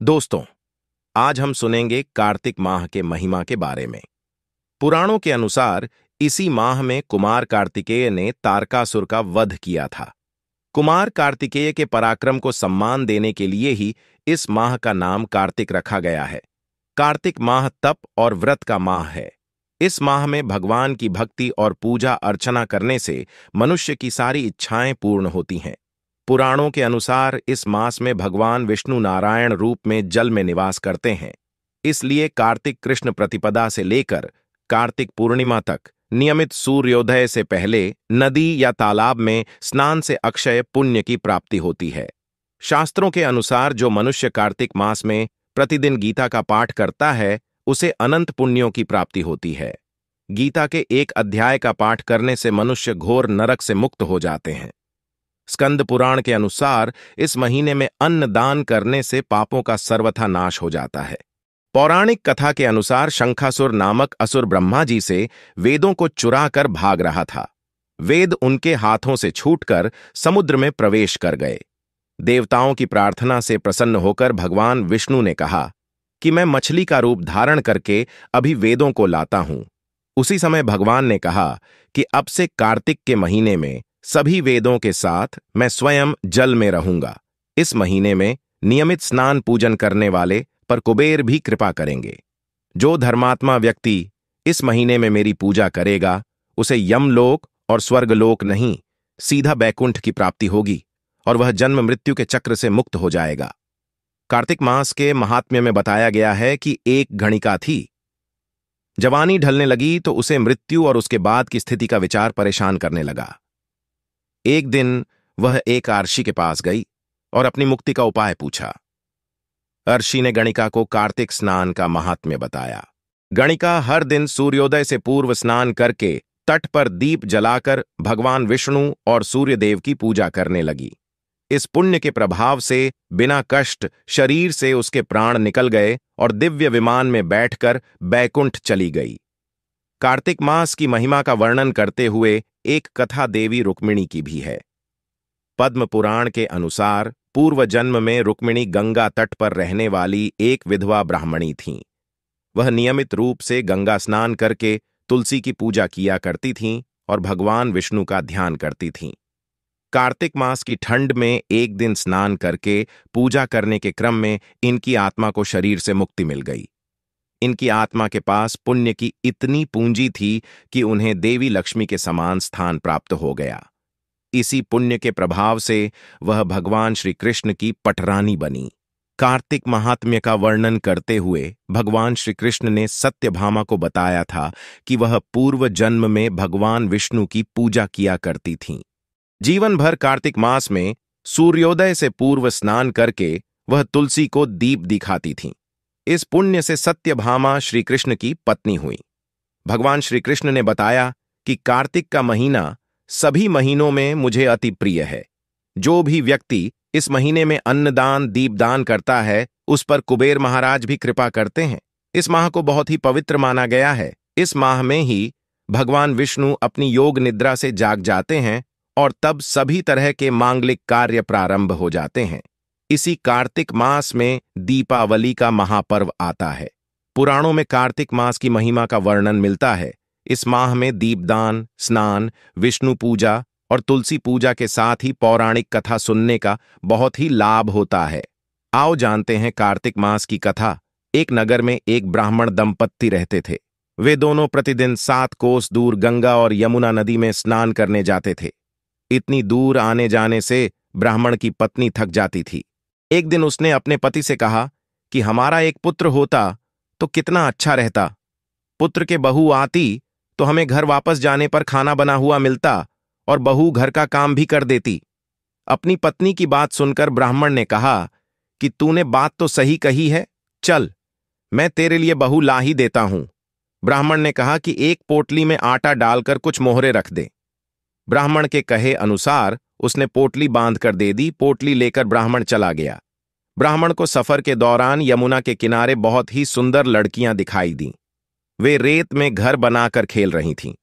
दोस्तों, आज हम सुनेंगे कार्तिक माह के महिमा के बारे में। पुराणों के अनुसार इसी माह में कुमार कार्तिकेय ने तारकासुर का वध किया था। कुमार कार्तिकेय के पराक्रम को सम्मान देने के लिए ही इस माह का नाम कार्तिक रखा गया है। कार्तिक माह तप और व्रत का माह है। इस माह में भगवान की भक्ति और पूजा अर्चना करने से मनुष्य की सारी इच्छाएं पूर्ण होती हैं। पुराणों के अनुसार इस मास में भगवान विष्णु नारायण रूप में जल में निवास करते हैं। इसलिए कार्तिक कृष्ण प्रतिपदा से लेकर कार्तिक पूर्णिमा तक नियमित सूर्योदय से पहले नदी या तालाब में स्नान से अक्षय पुण्य की प्राप्ति होती है। शास्त्रों के अनुसार जो मनुष्य कार्तिक मास में प्रतिदिन गीता का पाठ करता है उसे अनंत पुण्यों की प्राप्ति होती है। गीता के एक अध्याय का पाठ करने से मनुष्य घोर नरक से मुक्त हो जाते हैं। स्कंद पुराण के अनुसार इस महीने में अन्न दान करने से पापों का सर्वथा नाश हो जाता है। पौराणिक कथा के अनुसार शंखासुर नामक असुर ब्रह्मा जी से वेदों को चुरा कर भाग रहा था। वेद उनके हाथों से छूटकर समुद्र में प्रवेश कर गए। देवताओं की प्रार्थना से प्रसन्न होकर भगवान विष्णु ने कहा कि मैं मछली का रूप धारण करके अभी वेदों को लाता हूं। उसी समय भगवान ने कहा कि अब से कार्तिक के महीने में सभी वेदों के साथ मैं स्वयं जल में रहूंगा। इस महीने में नियमित स्नान पूजन करने वाले पर कुबेर भी कृपा करेंगे। जो धर्मात्मा व्यक्ति इस महीने में मेरी पूजा करेगा उसे यमलोक और स्वर्गलोक नहीं, सीधा बैकुंठ की प्राप्ति होगी और वह जन्म मृत्यु के चक्र से मुक्त हो जाएगा। कार्तिक मास के महात्म्य में बताया गया है कि एक गणिका थी। जवानी ढलने लगी तो उसे मृत्यु और उसके बाद की स्थिति का विचार परेशान करने लगा। एक दिन वह एक अर्षि के पास गई और अपनी मुक्ति का उपाय पूछा। अर्षि ने गणिका को कार्तिक स्नान का महात्म्य बताया। गणिका हर दिन सूर्योदय से पूर्व स्नान करके तट पर दीप जलाकर भगवान विष्णु और सूर्यदेव की पूजा करने लगी। इस पुण्य के प्रभाव से बिना कष्ट शरीर से उसके प्राण निकल गए और दिव्य विमान में बैठकर बैकुंठ चली गई। कार्तिक मास की महिमा का वर्णन करते हुए एक कथा देवी रुक्मिणी की भी है। पद्म पुराण के अनुसार पूर्व जन्म में रुक्मिणी गंगा तट पर रहने वाली एक विधवा ब्राह्मणी थीं। वह नियमित रूप से गंगा स्नान करके तुलसी की पूजा किया करती थीं और भगवान विष्णु का ध्यान करती थीं। कार्तिक मास की ठंड में एक दिन स्नान करके पूजा करने के क्रम में इनकी आत्मा को शरीर से मुक्ति मिल गई। इनकी आत्मा के पास पुण्य की इतनी पूंजी थी कि उन्हें देवी लक्ष्मी के समान स्थान प्राप्त हो गया। इसी पुण्य के प्रभाव से वह भगवान श्री कृष्ण की पटरानी बनी। कार्तिक महात्म्य का वर्णन करते हुए भगवान श्री कृष्ण ने सत्यभामा को बताया था कि वह पूर्व जन्म में भगवान विष्णु की पूजा किया करती थीं। जीवन भर कार्तिक मास में सूर्योदय से पूर्व स्नान करके वह तुलसी को दीप दिखाती थीं। इस पुण्य से सत्यभामा श्री कृष्ण की पत्नी हुई। भगवान श्री कृष्ण ने बताया कि कार्तिक का महीना सभी महीनों में मुझे अति प्रिय है। जो भी व्यक्ति इस महीने में अन्नदान दीपदान करता है उस पर कुबेर महाराज भी कृपा करते हैं। इस माह को बहुत ही पवित्र माना गया है। इस माह में ही भगवान विष्णु अपनी योग निद्रा से जाग जाते हैं और तब सभी तरह के मांगलिक कार्य प्रारंभ हो जाते हैं। इसी कार्तिक मास में दीपावली का महापर्व आता है। पुराणों में कार्तिक मास की महिमा का वर्णन मिलता है। इस माह में दीपदान, स्नान, विष्णु पूजा और तुलसी पूजा के साथ ही पौराणिक कथा सुनने का बहुत ही लाभ होता है। आओ जानते हैं कार्तिक मास की कथा। एक नगर में एक ब्राह्मण दंपत्ति रहते थे। वे दोनों प्रतिदिन 7 कोस दूर गंगा और यमुना नदी में स्नान करने जाते थे। इतनी दूर आने जाने से ब्राह्मण की पत्नी थक जाती थी। एक दिन उसने अपने पति से कहा कि हमारा एक पुत्र होता तो कितना अच्छा रहता। पुत्र के बहू आती तो हमें घर वापस जाने पर खाना बना हुआ मिलता और बहू घर का काम भी कर देती। अपनी पत्नी की बात सुनकर ब्राह्मण ने कहा कि तूने बात तो सही कही है, चल मैं तेरे लिए बहू ला ही देता हूं। ब्राह्मण ने कहा कि एक पोटली में आटा डालकर कुछ मोहरे रख दे। ब्राह्मण के कहे अनुसार उसने पोटली बांधकर दे दी। पोटली लेकर ब्राह्मण चला गया। ब्राह्मण को सफर के दौरान यमुना के किनारे बहुत ही सुंदर लड़कियां दिखाई दीं। वे रेत में घर बनाकर खेल रही थीं।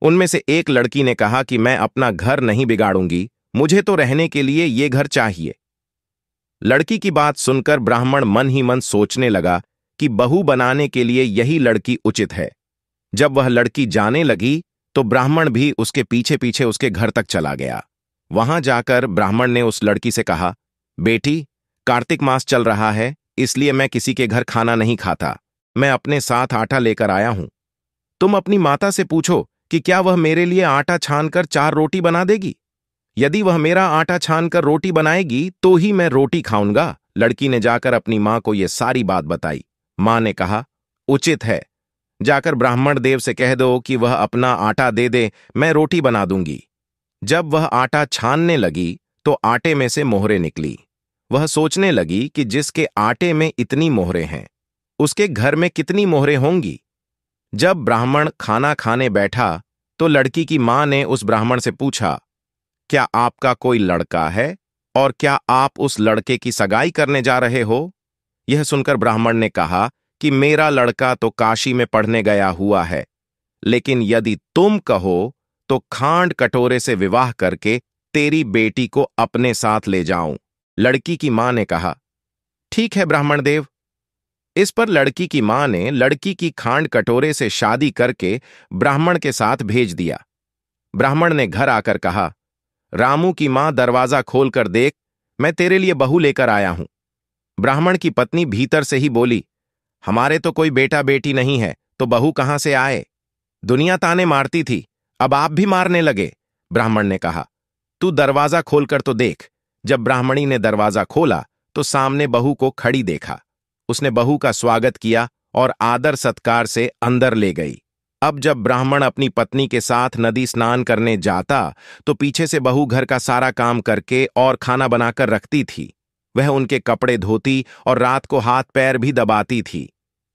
उनमें से एक लड़की ने कहा कि मैं अपना घर नहीं बिगाड़ूंगी, मुझे तो रहने के लिए ये घर चाहिए। लड़की की बात सुनकर ब्राह्मण मन ही मन सोचने लगा कि बहू बनाने के लिए यही लड़की उचित है। जब वह लड़की जाने लगी तो ब्राह्मण भी उसके पीछे पीछे उसके घर तक चला गया। वहां जाकर ब्राह्मण ने उस लड़की से कहा, बेटी, कार्तिक मास चल रहा है, इसलिए मैं किसी के घर खाना नहीं खाता। मैं अपने साथ आटा लेकर आया हूं। तुम अपनी माता से पूछो कि क्या वह मेरे लिए आटा छानकर 4 रोटी बना देगी। यदि वह मेरा आटा छानकर रोटी बनाएगी तो ही मैं रोटी खाऊंगा। लड़की ने जाकर अपनी मां को यह सारी बात बताई। मां ने कहा, उचित है, जाकर ब्राह्मण देव से कह दो कि वह अपना आटा दे दे, मैं रोटी बना दूंगी। जब वह आटा छानने लगी तो आटे में से मोहरें निकली। वह सोचने लगी कि जिसके आटे में इतनी मोहरें हैं, उसके घर में कितनी मोहरें होंगी। जब ब्राह्मण खाना खाने बैठा तो लड़की की मां ने उस ब्राह्मण से पूछा, क्या आपका कोई लड़का है और क्या आप उस लड़के की सगाई करने जा रहे हो? यह सुनकर ब्राह्मण ने कहा कि मेरा लड़का तो काशी में पढ़ने गया हुआ है, लेकिन यदि तुम कहो तो खांड कटोरे से विवाह करके तेरी बेटी को अपने साथ ले जाऊं। लड़की की मां ने कहा, ठीक है ब्राह्मण देव। इस पर लड़की की मां ने लड़की की खांड कटोरे से शादी करके ब्राह्मण के साथ भेज दिया। ब्राह्मण ने घर आकर कहा, रामू की मां, दरवाजा खोलकर देख, मैं तेरे लिए बहू लेकर आया हूं। ब्राह्मण की पत्नी भीतर से ही बोली, हमारे तो कोई बेटा बेटी नहीं है, तो बहू कहां से आए? दुनिया ताने मारती थी, अब आप भी मारने लगे। ब्राह्मण ने कहा, तू दरवाजा खोलकर तो देख। जब ब्राह्मणी ने दरवाजा खोला तो सामने बहू को खड़ी देखा। उसने बहू का स्वागत किया और आदर सत्कार से अंदर ले गई। अब जब ब्राह्मण अपनी पत्नी के साथ नदी स्नान करने जाता तो पीछे से बहू घर का सारा काम करके और खाना बनाकर रखती थी। वह उनके कपड़े धोती और रात को हाथ पैर भी दबाती थी।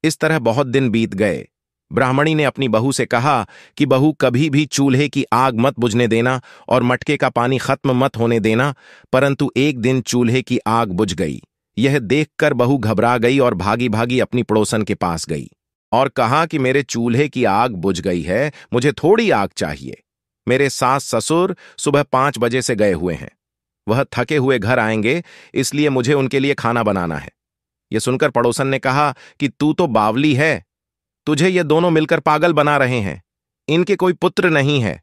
इस तरह बहुत दिन बीत गए। ब्राह्मणी ने अपनी बहू से कहा कि बहू, कभी भी चूल्हे की आग मत बुझने देना और मटके का पानी खत्म मत होने देना। परंतु एक दिन चूल्हे की आग बुझ गई। यह देखकर बहू घबरा गई और भागी भागी अपनी पड़ोसन के पास गई और कहा कि मेरे चूल्हे की आग बुझ गई है, मुझे थोड़ी आग चाहिए। मेरे सास ससुर सुबह 5 बजे से गए हुए हैं। वह थके हुए घर आएंगे, इसलिए मुझे उनके लिए खाना बनाना है। यह सुनकर पड़ोसन ने कहा कि तू तो बावली है, तुझे ये दोनों मिलकर पागल बना रहे हैं। इनके कोई पुत्र नहीं है,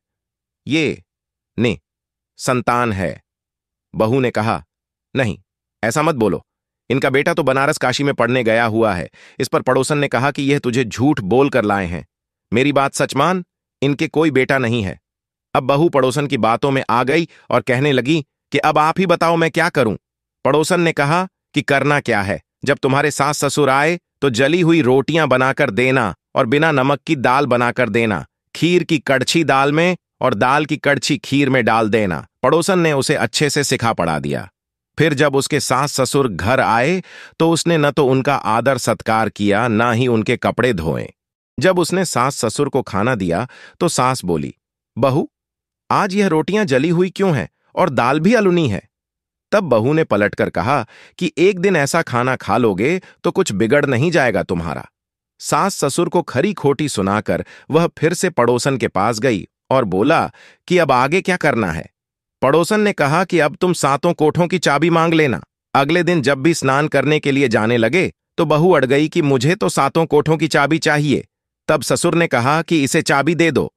ये ने संतान है। बहू ने कहा, नहीं, ऐसा मत बोलो, इनका बेटा तो बनारस काशी में पढ़ने गया हुआ है। इस पर पड़ोसन ने कहा कि यह तुझे झूठ बोल कर लाए हैं, मेरी बात सच मान, इनके कोई बेटा नहीं है। अब बहू पड़ोसन की बातों में आ गई और कहने लगी कि अब आप ही बताओ मैं क्या करूं। पड़ोसन ने कहा कि करना क्या है, जब तुम्हारे सास ससुर आए तो जली हुई रोटियां बनाकर देना और बिना नमक की दाल बनाकर देना, खीर की कड़छी दाल में और दाल की कड़छी खीर में डाल देना। पड़ोसन ने उसे अच्छे से सिखा पढ़ा दिया। फिर जब उसके सास ससुर घर आए तो उसने न तो उनका आदर सत्कार किया, ना ही उनके कपड़े धोए। जब उसने सास ससुर को खाना दिया तो सास बोली, बहू, आज यह रोटियां जली हुई क्यों हैं और दाल भी अलुनी है? तब बहू ने पलटकर कहा कि एक दिन ऐसा खाना खा लोगे तो कुछ बिगड़ नहीं जाएगा तुम्हारा। सास ससुर को खरी खोटी सुनाकर वह फिर से पड़ोसन के पास गई और बोला कि अब आगे क्या करना है। पड़ोसन ने कहा कि अब तुम 7 कोठों की चाबी मांग लेना। अगले दिन जब भी स्नान करने के लिए जाने लगे तो बहू अड़ गई कि मुझे तो 7 कोठों की चाबी चाहिए। तब ससुर ने कहा कि इसे चाबी दे दो।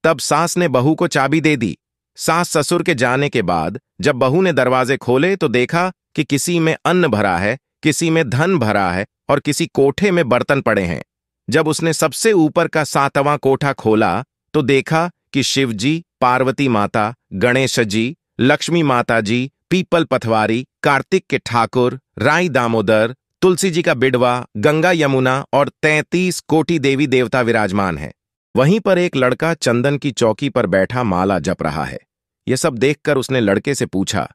तब सास ने बहू को चाबी दे दी। सास ससुर के जाने के बाद जब बहू ने दरवाजे खोले तो देखा कि किसी में अन्न भरा है, किसी में धन भरा है और किसी कोठे में बर्तन पड़े हैं। जब उसने सबसे ऊपर का 7वां कोठा खोला तो देखा कि शिवजी, पार्वती माता, गणेश जी, लक्ष्मी माता जी, पीपल पथवारी, कार्तिक के ठाकुर, राई दामोदर, तुलसी जी का बिडवा, गंगा यमुना और 33 कोटि देवी देवता विराजमान है। वहीं पर एक लड़का चंदन की चौकी पर बैठा माला जप रहा है। यह सब देखकर उसने लड़के से पूछा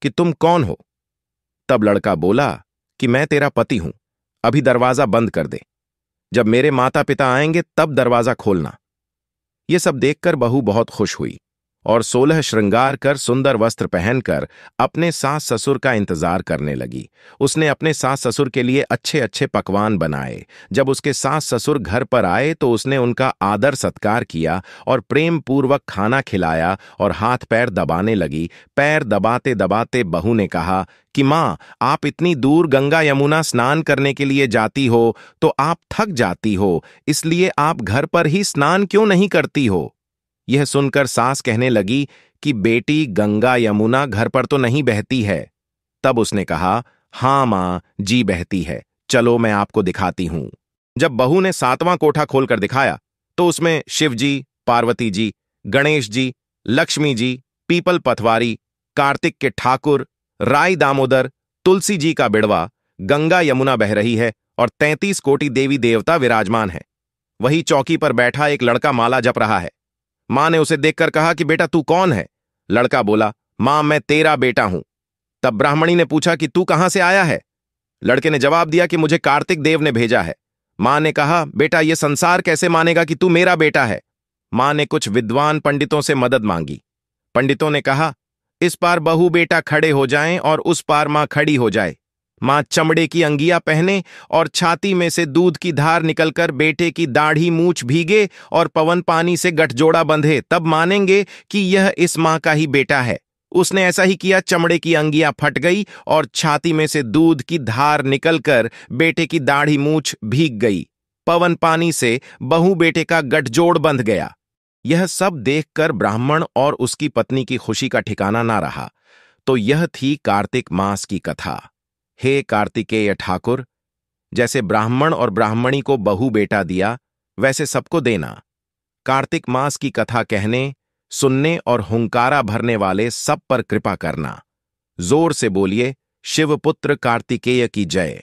कि तुम कौन हो? तब लड़का बोला कि मैं तेरा पति हूं, अभी दरवाजा बंद कर दे, जब मेरे माता पिता आएंगे तब दरवाजा खोलना। यह सब देखकर बहू बहुत खुश हुई और 16 श्रृंगार कर सुंदर वस्त्र पहनकर अपने सास ससुर का इंतजार करने लगी। उसने अपने सास ससुर के लिए अच्छे अच्छे पकवान बनाए। जब उसके सास ससुर घर पर आए तो उसने उनका आदर सत्कार किया और प्रेम पूर्वक खाना खिलाया और हाथ पैर दबाने लगी। पैर दबाते दबाते बहू ने कहा कि माँ, आप इतनी दूर गंगा यमुना स्नान करने के लिए जाती हो तो आप थक जाती हो, इसलिए आप घर पर ही स्नान क्यों नहीं करती हो? यह सुनकर सास कहने लगी कि बेटी, गंगा यमुना घर पर तो नहीं बहती है। तब उसने कहा, हाँ मां जी बहती है, चलो मैं आपको दिखाती हूं। जब बहू ने 7वां कोठा खोलकर दिखाया तो उसमें शिव जी, पार्वती जी, गणेश जी, लक्ष्मी जी, पीपल पथवारी, कार्तिक के ठाकुर, राय दामोदर, तुलसी जी का बिड़वा, गंगा यमुना बह रही है और 33 कोटि देवी देवता विराजमान है। वही चौकी पर बैठा एक लड़का माला जप रहा है। मां ने उसे देखकर कहा कि बेटा तू कौन है? लड़का बोला, मां मैं तेरा बेटा हूं। तब ब्राह्मणी ने पूछा कि तू कहां से आया है? लड़के ने जवाब दिया कि मुझे कार्तिक देव ने भेजा है। मां ने कहा, बेटा यह संसार कैसे मानेगा कि तू मेरा बेटा है? मां ने कुछ विद्वान पंडितों से मदद मांगी। पंडितों ने कहा, इस पार बहू बेटा खड़े हो जाएं और उस पार मां खड़ी हो जाए। मां चमड़े की अंगिया पहने और छाती में से दूध की धार निकलकर बेटे की दाढ़ी मूछ भीगे और पवन पानी से गठजोड़ा बंधे, तब मानेंगे कि यह इस मां का ही बेटा है। उसने ऐसा ही किया। चमड़े की अंगिया फट गई और छाती में से दूध की धार निकलकर बेटे की दाढ़ी मूछ भीग गई। पवन पानी से बहू बेटे का गठजोड़ बंध गया। यह सब देखकर ब्राह्मण और उसकी पत्नी की खुशी का ठिकाना ना रहा। तो यह थी कार्तिक मास की कथा। हे कार्तिकेय ठाकुर, जैसे ब्राह्मण और ब्राह्मणी को बहू बेटा दिया, वैसे सबको देना। कार्तिक मास की कथा कहने, सुनने और हुंकारा भरने वाले सब पर कृपा करना। जोर से बोलिए, शिवपुत्र कार्तिकेय की जय।